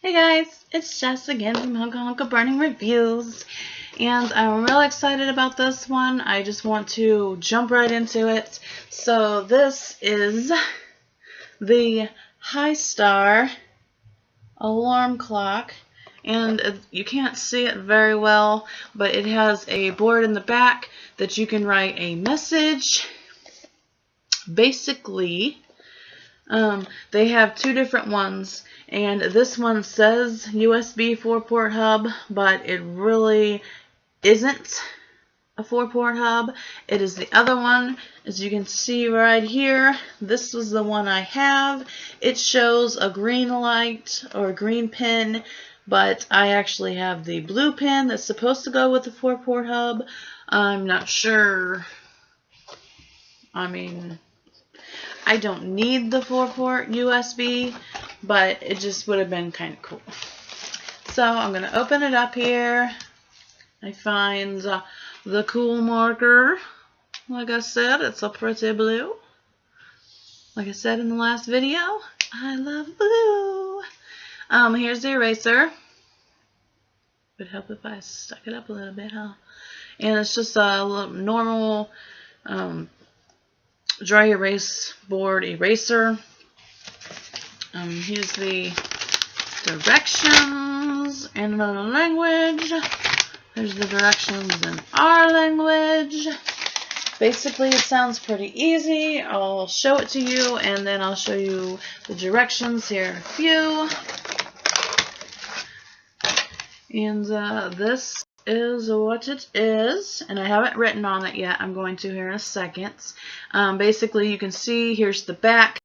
Hey guys, it's Jess again from Hunka Burning Reviews, and I'm real excited about this one. I just want to jump right into it. So this is the High Star alarm clock, and you can't see it very well, but it has a board in the back that you can write a message. Basically, they have two different ones, and this one says USB 4-port hub, but it really isn't a 4-port hub. It is the other one. As you can see right here, this was the one I have. It shows a green light or a green pin, but I actually have the blue pin that's supposed to go with the 4-port hub. I'm not sure. I don't need the 4-port USB, but it just would have been kind of cool. So I'm going to open it up here. I find the cool marker. Like I said, it's a pretty blue. Like I said in the last video, I love blue. Here's the eraser. Would help if I stuck it up a little bit, huh? And it's just a normal dry erase board eraser. Here's the directions in another language. There's the directions in our language. Basically, it sounds pretty easy. I'll show it to you, and then I'll show you the directions here in a few. And this is what it is, and I haven't written on it yet. I'm going to here in a second. Basically, you can see here's the back,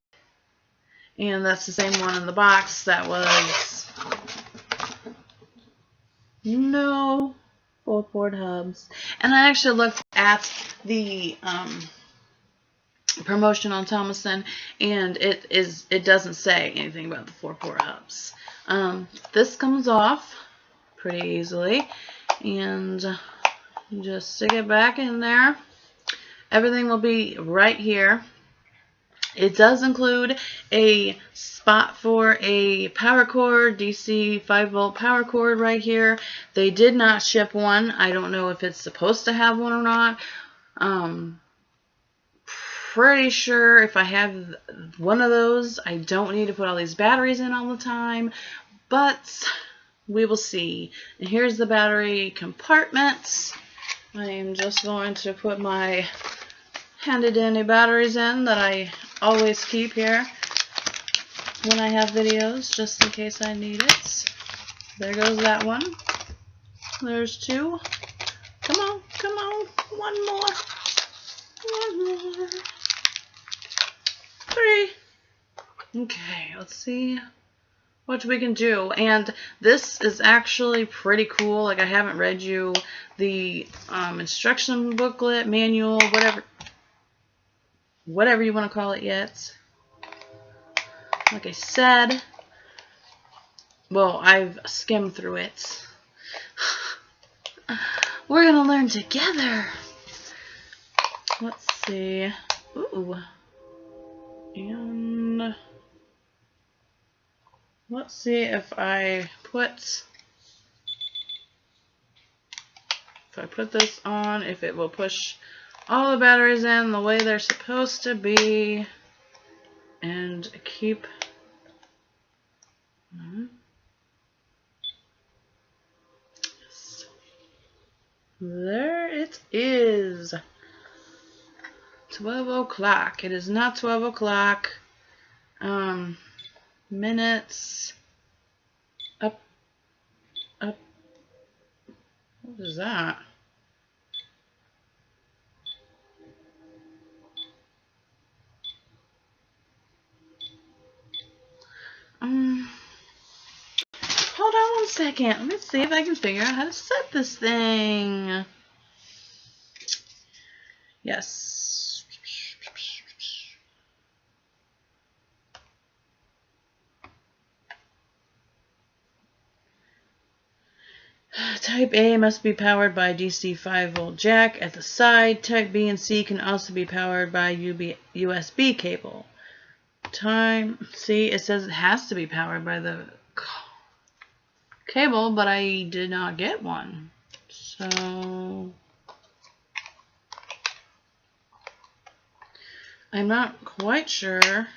and that's the same one in the box. That was no 4-port hubs. And I actually looked at the promotion on Thomason, and it doesn't say anything about the 4-port hubs. This comes off pretty easily, and you just stick it back in there. Everything will be right here. It does include a spot for a power cord, DC 5-volt power cord right here. They did not ship one. I don't know if it's supposed to have one or not. Pretty sure if I have one of those, I don't need to put all these batteries in all the time, but we will see. And here's the battery compartment. I am just going to put my handy dandy batteries in that I always keep here when I have videos, just in case I need it. There goes that one. There's two. Come on, come on. One more. One more. 3. Okay, let's see what we can do. And this is actually pretty cool. Like, I haven't read you the instruction booklet, manual, whatever you want to call it yet. Like I said, well, I've skimmed through it. We're going to learn together. Let's see. Ooh. And let's see if I put this on, if it will push all the batteries in the way they're supposed to be and keep there it is. 12 o'clock. It is not 12 o'clock. Minutes up. What is that? Hold on one second. Let me see if I can figure out how to set this thing. Yes. Type A must be powered by DC 5-volt jack at the side. Type B and C can also be powered by USB cable. See, it says it has to be powered by the cable, but I did not get one. So I'm not quite sure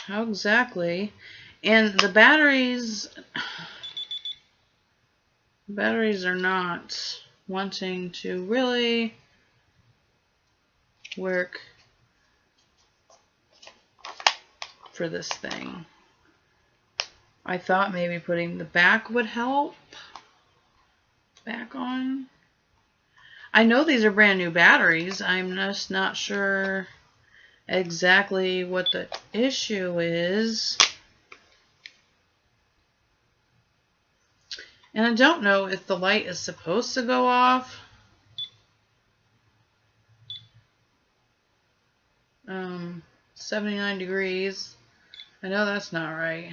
how exactly. And the batteries are not wanting to really work for this thing. I thought maybe putting the back would help. Back on. I know these are brand new batteries. I'm just not sure exactly what the issue is. And I don't know if the light is supposed to go off. 79 degrees. I know that's not right.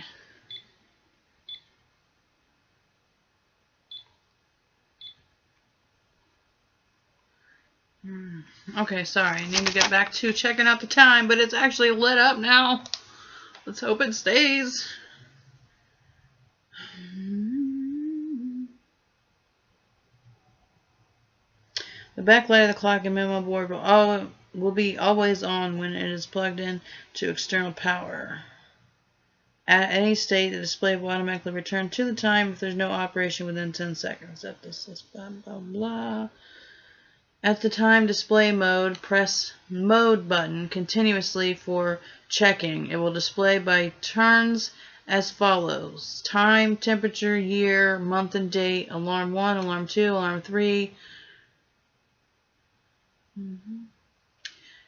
Okay, sorry. I need to get back to checking out the time, but it's actually lit up now. Let's hope it stays. The backlight of the clock and memo board will be always on when it is plugged in to external power. At any state, the display will automatically return to the time if there's no operation within 10 seconds. Blah, blah, blah. At the time display mode, press mode button continuously for checking. It will display by turns as follows: time, temperature, year, month and date, alarm 1, alarm 2, alarm 3.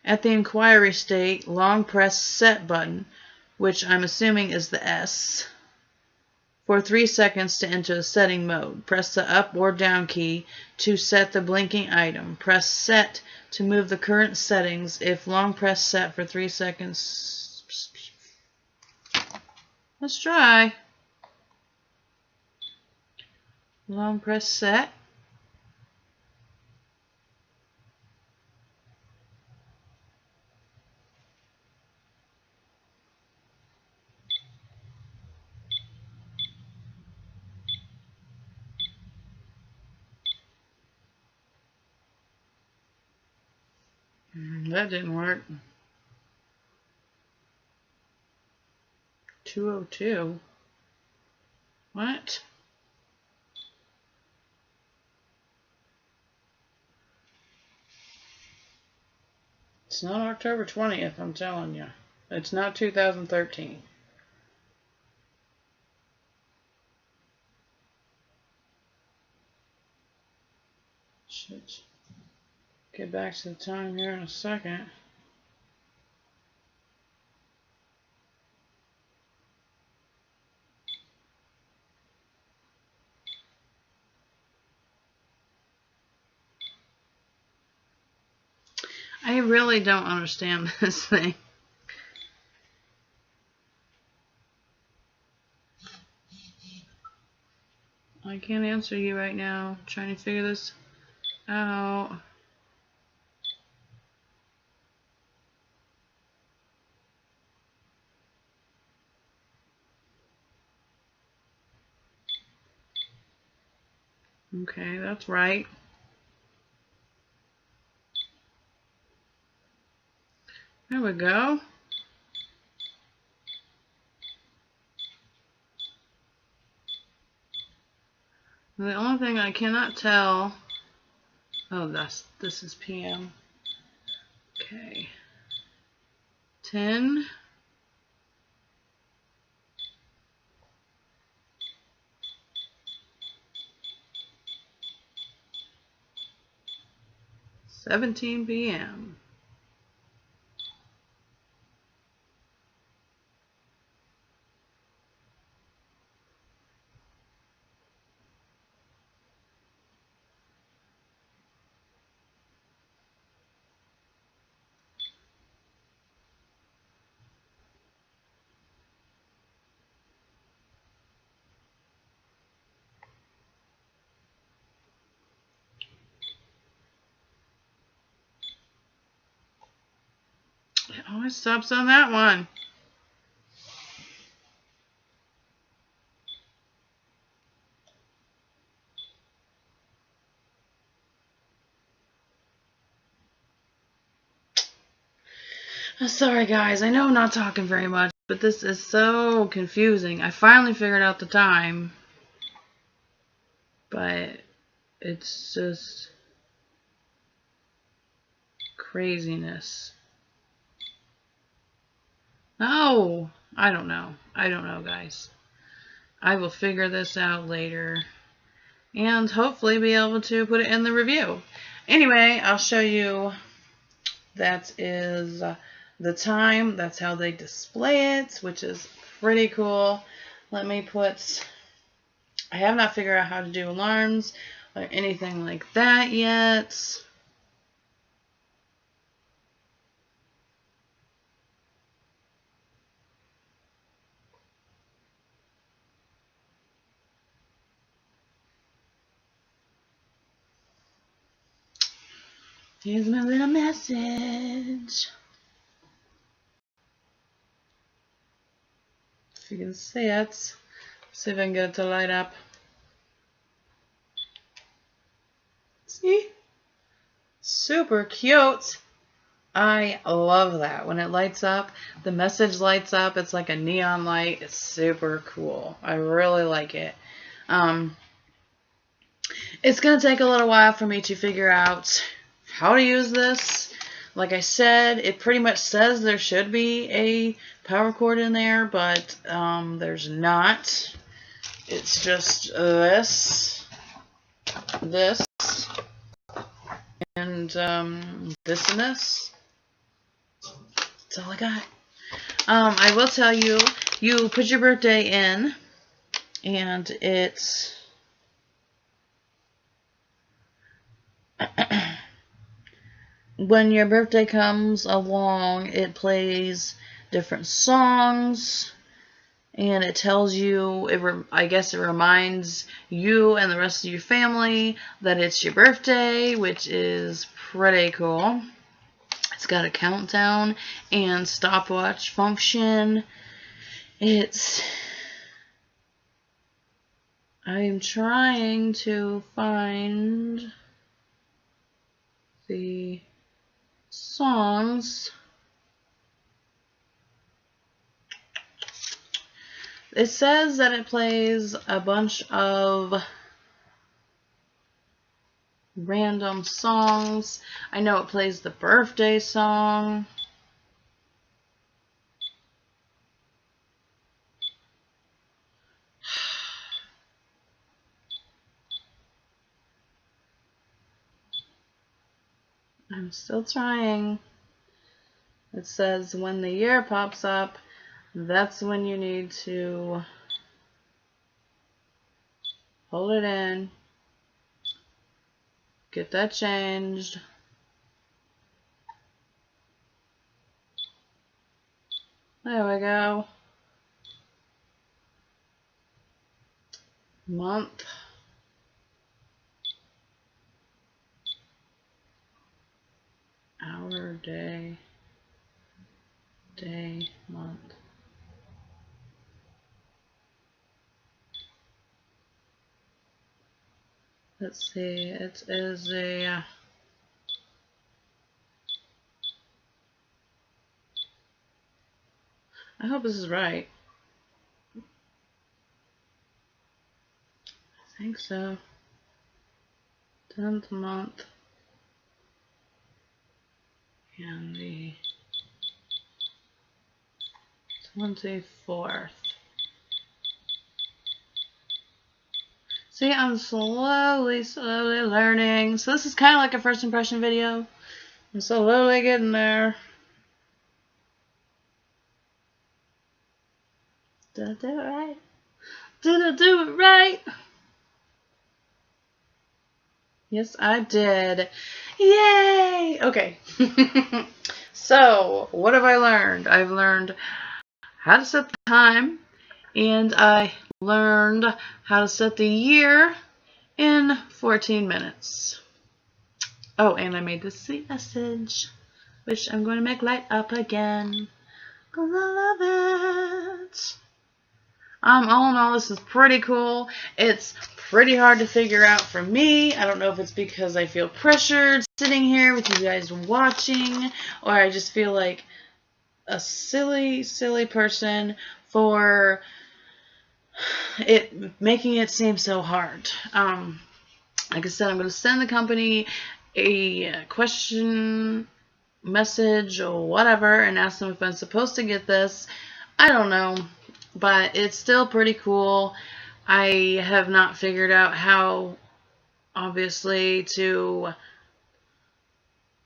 At the inquiry state, long press set button, which I'm assuming is the S, for 3 seconds to enter the setting mode. Press the up or down key to set the blinking item. Press set to move the current settings. If long press set for 3 seconds. Let's try. Long press set. That didn't work. 202. What? It's not October 20th, I'm telling you. It's not 2013. Should get back to the time here in a second. I really don't understand this thing. I can't answer you right now. I'm trying to figure this out. Okay, that's right. There we go. The only thing I cannot tell. Oh, this is PM. Okay. 10. $17 p.m. It always stops on that one. Sorry guys, I know I'm not talking very much, but this is so confusing. I finally figured out the time, but it's just craziness. No, I don't know. I don't know, guys. I will figure this out later and hopefully be able to put it in the review. Anyway, I'll show you. That is the time. That's how they display it, which is pretty cool. Let me put, I have not figured out how to do alarms or anything like that yet. Here's my little message. If you can see it. See if I can get it to light up. See? Super cute. I love that. When it lights up, the message lights up. It's like a neon light. It's super cool. I really like it. It's going to take a little while for me to figure out how to use this. Like I said, it pretty much says there should be a power cord in there, but there's not. It's just this, and this and this. That's all I got. I will tell you, you put your birthday in, and it's when your birthday comes along, it plays different songs, and it tells you, I guess it reminds you and the rest of your family that it's your birthday, which is pretty cool. It's got a countdown and stopwatch function. I am trying to find the songs. It says that it plays a bunch of random songs. I know it plays the birthday song. I'm still trying. It says when the year pops up, that's when you need to hold it in, get that changed. There we go. Month. Hour, day, month. Let's see, it is a I hope this is right. I think so. 10th month and the 24th. See, I'm slowly learning. So this is kind of like a first impression video. I'm slowly getting there. Did I do it right? Did I do it right? Yes, I did. Yay! Okay. So, what have I learned? I've learned how to set the time, and I learned how to set the year in 14 minutes. Oh, and I made this sweet message, which I'm going to make light up again, 'cause I love it. All in all, this is pretty cool. It's pretty hard to figure out for me. I don't know if it's because I feel pressured sitting here with you guys watching, or I just feel like a silly, silly person for making it seem so hard. Like I said, I'm going to send the company a question message or whatever and ask them if I'm supposed to get this. I don't know, but it's still pretty cool. I have not figured out how, obviously, to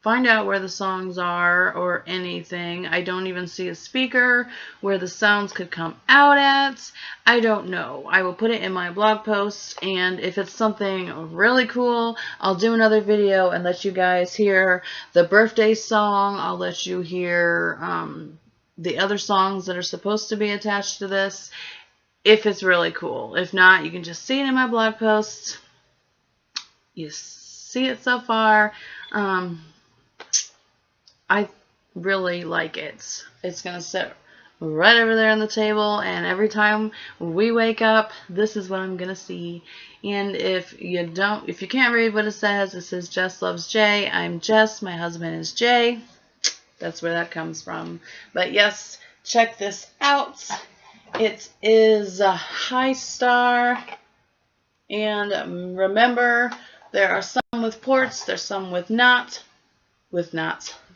find out where the songs are or anything. I don't even see a speaker where the sounds could come out at. I don't know. I will put it in my blog post, and if it's something really cool, I'll do another video and let you guys hear the birthday song. I'll let you hear the other songs that are supposed to be attached to this, if it's really cool. If not, you can just see it in my blog post. You see it so far. I really like it. It's going to sit right over there on the table, and every time we wake up, this is what I'm going to see. And if you can't read what it says Jess loves Jay. I'm Jess. My husband is Jay. That's where that comes from. But yes, check this out. It is a high star. And remember, there are some with ports, there's some with nots.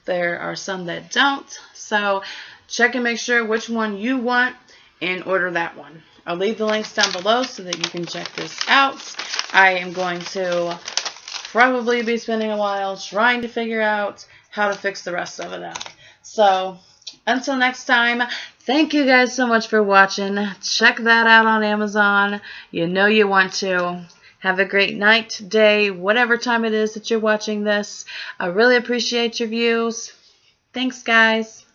There are some that don't. So check and make sure which one you want and order that one. I'll leave the links down below so that you can check this out. I am going to probably be spending a while trying to figure out how to fix the rest of it up. So until next time, thank you guys so much for watching. Check that out on Amazon. You know you want to. Have a great night, day, whatever time it is that you're watching this. I really appreciate your views. Thanks, guys.